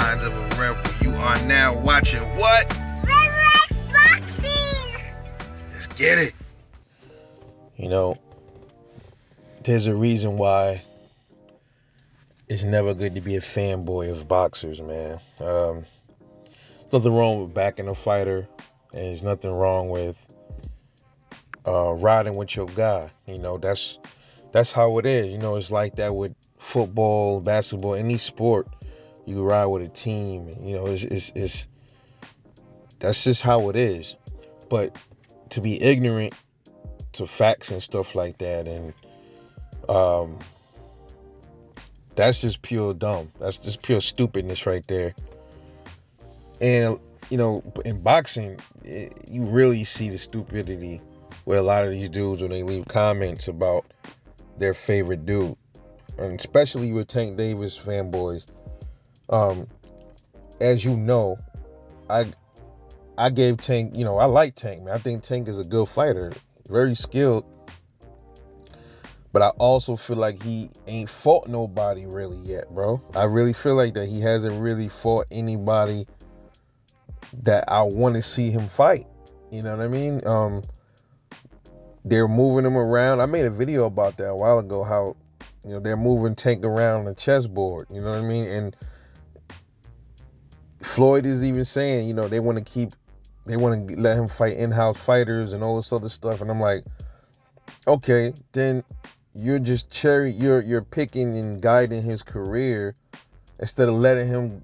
minds of a rebel. You are now watching what? Red Boxing! Let's get it. You know, there's a reason why it's never good to be a fanboy of boxers, man. Nothing wrong with backing a fighter, and there's nothing wrong with riding with your guy. You know, that's how it is. You know, it's like that with football, basketball, any sport. You ride with a team. You know, it's that's just how it is. But to be ignorant to facts and stuff like that, and that's just pure dumb. That's just pure stupidness right there. And you know, in boxing, you really see the stupidity where a lot of these dudes, when they leave comments about their favorite dude, and especially with Tank Davis fanboys. As you know, I gave Tank, you know, I like Tank, man. I think Tank is a good fighter, very skilled. But I also feel like he ain't fought nobody really yet, bro. I really feel like that he hasn't really fought anybody that I want to see him fight. You know what I mean? They're moving him around. I made a video about that a while ago, how, you know, they're moving Tank around the chessboard. You know what I mean? And Floyd is even saying, you know, they want to let him fight in-house fighters and all this other stuff. And I'm like, okay, then you're just you're picking and guiding his career instead of let him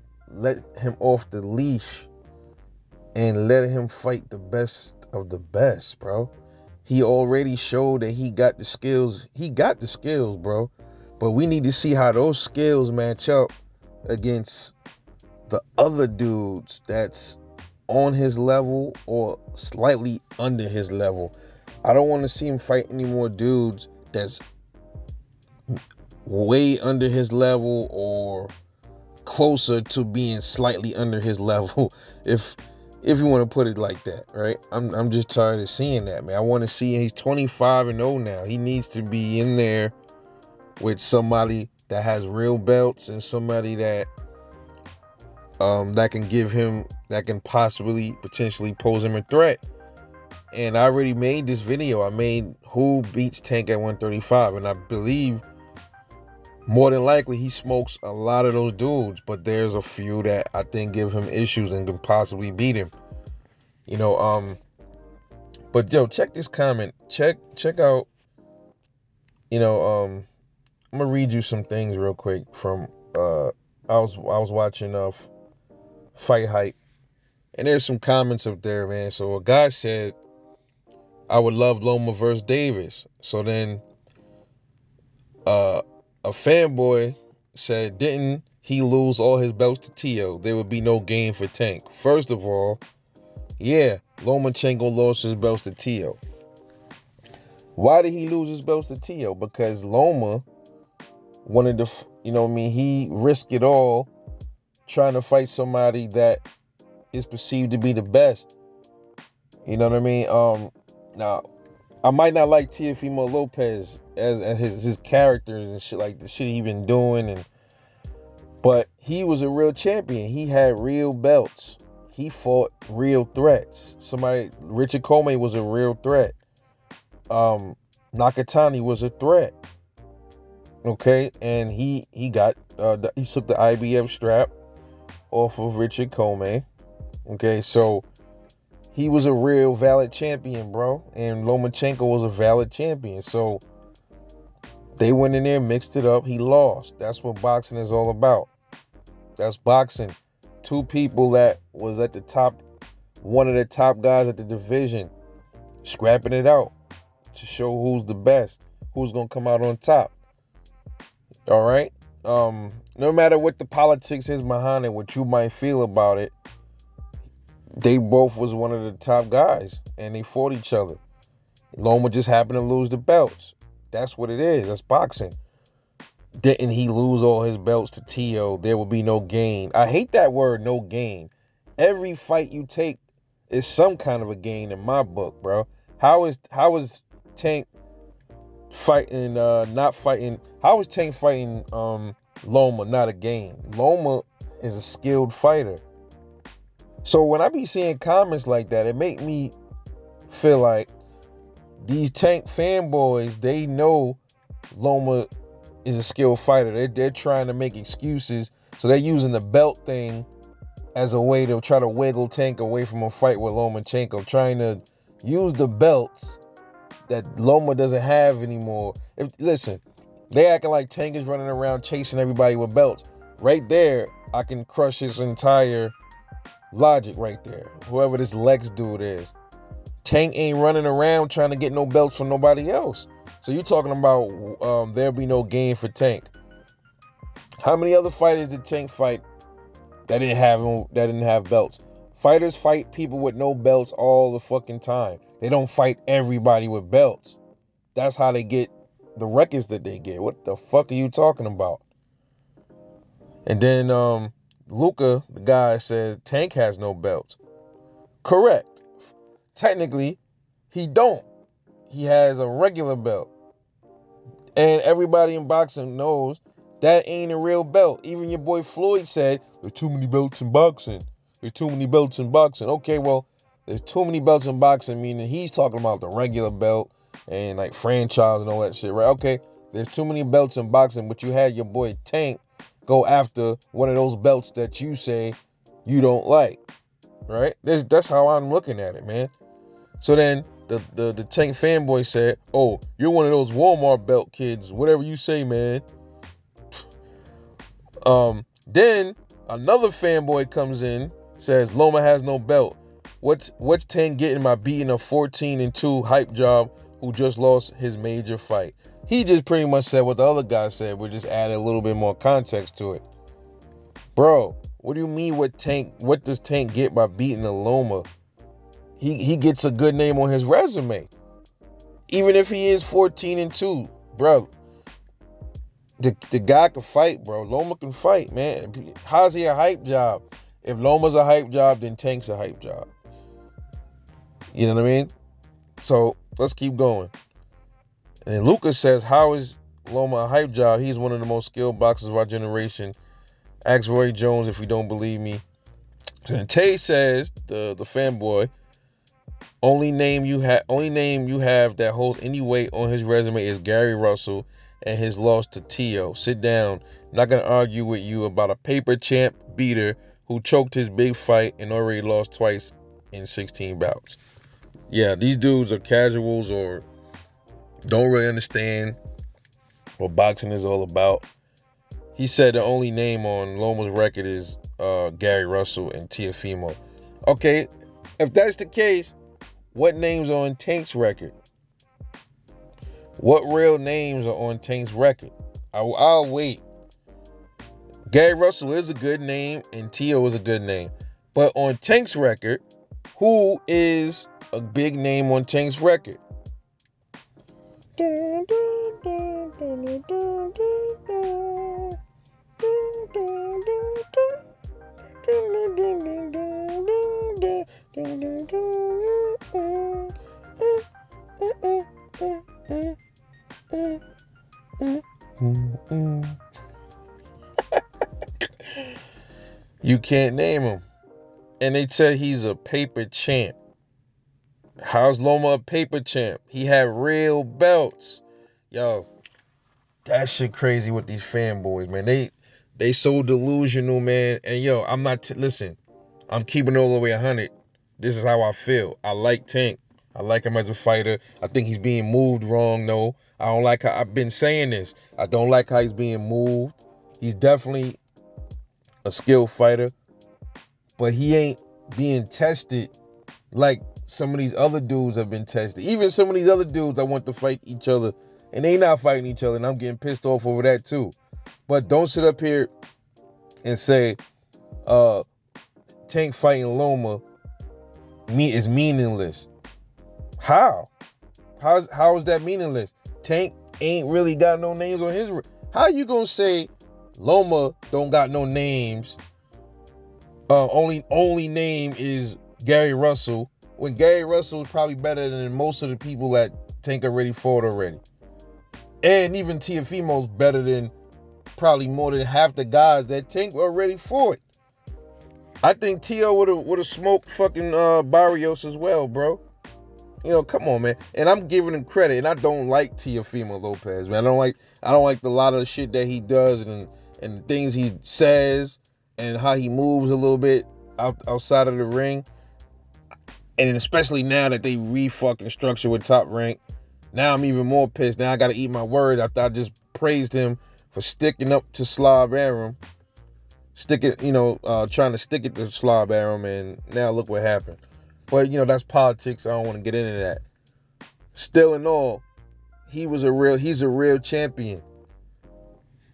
off the leash and let him fight the best of the best, bro. He already showed that he got the skills. He got the skills, bro. But we need to see how those skills match up against the other dudes that's on his level or slightly under his level. I don't want to see him fight any more dudes that's way under his level or closer to being slightly under his level, if you want to put it like that, right? I'm just tired of seeing that, man. I want to see, he's 25-0 now. He needs to be in there with somebody that has real belts and somebody that that can possibly potentially pose him a threat. And I already made this video. I made who beats Tank at 135, and I believe more than likely he smokes a lot of those dudes, but there's a few that I think give him issues and can possibly beat him. You know, but yo, check this comment. Check out, you know, I'm gonna read you some things real quick from I was watching Fight Hype, and there's some comments up there, man. So a guy said, I would love Loma versus Davis. So then a fanboy said, didn't he lose all his belts to Tio? There would be no game for Tank. First of all, yeah, Lomachenko lost his belts to Tio. Why did he lose his belts to Tio? Because Loma wanted to, you know what I mean, he risked it all trying to fight somebody that is perceived to be the best. You know what I mean? Now, I might not like Teofimo Lopez as his character and shit, like the shit he been doing, but he was a real champion. He had real belts. He fought real threats. Richard Comey was a real threat. Nakatani was a threat. Okay, and he took the IBF strap off of Richard Comey. Okay, so he was a real valid champion, bro. And Lomachenko was a valid champion. So they went in there, mixed it up. He lost. That's what boxing is all about. That's boxing. Two people that was at the top, one of the top guys at the division, scrapping it out to show who's the best, who's going to come out on top. All right? No matter what the politics is behind it, what you might feel about it, they both was one of the top guys, and they fought each other. Loma just happened to lose the belts. That's what it is. That's boxing. Didn't he lose all his belts to Tio? There will be no gain. I hate that word, no gain. Every fight you take is some kind of a gain in my book, bro. How is Tank fighting, not fighting? How is Tank fighting Loma not a gain? Loma is a skilled fighter. So when I be seeing comments like that, it make me feel like these Tank fanboys, they know Loma is a skilled fighter. They're trying to make excuses. So they're using the belt thing as a way to try to wiggle Tank away from a fight with Lomachenko, trying to use the belts that Loma doesn't have anymore. Listen, they acting like Tank is running around chasing everybody with belts. Right there, I can crush his entire logic right there. Whoever this Lex dude is. Tank ain't running around trying to get no belts from nobody else. So you talking about there'll be no gain for Tank. How many other fighters did Tank fight that didn't have belts? Fighters fight people with no belts all the fucking time. They don't fight everybody with belts. That's how they get the records that they get. What the fuck are you talking about? And then Luca, the guy, said Tank has no belts. Correct. Technically, he don't. He has a regular belt. And everybody in boxing knows that ain't a real belt. Even your boy Floyd said, there's too many belts in boxing. There's too many belts in boxing. Okay, well, there's too many belts in boxing, meaning he's talking about the regular belt and like franchise and all that shit, right? Okay, there's too many belts in boxing, but you had your boy Tank go after one of those belts that you say you don't like, right? That's how I'm looking at it, man. So then the Tank fanboy said, oh, you're one of those Walmart belt kids, whatever you say, man. Then another fanboy comes in, says Loma has no belt. What's Tank getting by beating a 14-2 hype job who just lost his major fight? He just pretty much said what the other guy said. We just added a little bit more context to it. Bro, what do you mean what does Tank get by beating a Loma? He gets a good name on his resume. Even if he is 14-2, bro. The guy can fight, bro. Loma can fight, man. How's he a hype job? If Loma's a hype job, then Tank's a hype job. You know what I mean? So let's keep going. And Lucas says, how is Loma a hype job? He's one of the most skilled boxers of our generation. Ask Roy Jones if you don't believe me. And Tay says, the fanboy, only name you have that holds any weight on his resume is Gary Russell and his loss to Tio. Sit down. Not gonna argue with you about a paper champ beater who choked his big fight and already lost twice in 16 bouts. Yeah, these dudes are casuals or don't really understand what boxing is all about. He said the only name on Loma's record is Gary Russell and Teofimo. Okay, if that's the case, what names are on Tank's record? What real names are on Tank's record? I'll wait. Gary Russell is a good name and Tio is a good name. But on Tank's record, who is a big name on Tank's record? You can't name him. And they said he's a paper champ. How's Loma a paper champ? He had real belts. Yo, that shit crazy with these fanboys, man. They so delusional, man. And yo, I'm not, listen, I'm keeping it all the way 100. This is how I feel. I like Tank. I like him as a fighter. I think he's being moved wrong, though. I don't like how, I've been saying this. I don't like how he's being moved. He's definitely a skilled fighter, but he ain't being tested like some of these other dudes have been tested. Even some of these other dudes that want to fight each other, and they not fighting each other, and I'm getting pissed off over that too. But don't sit up here and say Tank fighting Loma is meaningless. How? How is that meaningless? Tank ain't really got no names on his. How you gonna say Loma don't got no names? Only name is Gary Russell, when Gary Russell is probably better than most of the people that Tank already fought already. And even Teofimo's better than probably more than half the guys that Tank already fought. I think T.O. would have smoked fucking Barrios as well, bro. You know, come on, man. And I'm giving him credit, and I don't like Teofimo Lopez, man. I don't like a lot of the shit that he does and the things he says and how he moves a little bit outside of the ring. And especially now that they re-fucking structure with Top Rank, now I'm even more pissed. Now I gotta eat my words after I just praised him for sticking up to Slav Aram. Trying to stick it to Slav Aram, and now look what happened. But, that's politics. I don't want to get into that. Still in all, he's a real champion.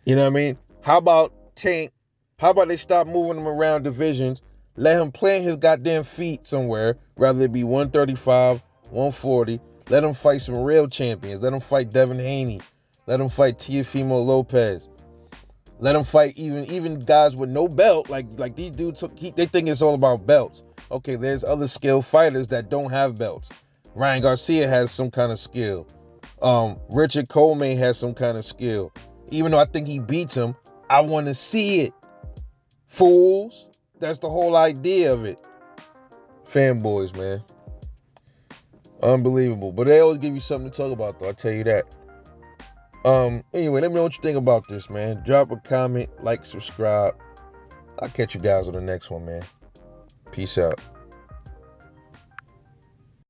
You know what I mean? How about Tank? How about they stop moving him around divisions? Let him plant his goddamn feet somewhere, rather it be 135, 140. Let him fight some real champions. Let him fight Devin Haney. Let him fight Teofimo Lopez. Let him fight even guys with no belt. Like these dudes, they think it's all about belts. Okay, there's other skilled fighters that don't have belts. Ryan Garcia has some kind of skill. Richard Coleman has some kind of skill. Even though I think he beats him, I want to see it. Fools. That's the whole idea of it. Fanboys, man. Unbelievable. But they always give you something to talk about, though. I'll tell you that. Anyway, let me know what you think about this, man. Drop a comment, like, subscribe. I'll catch you guys on the next one, man. Peace out.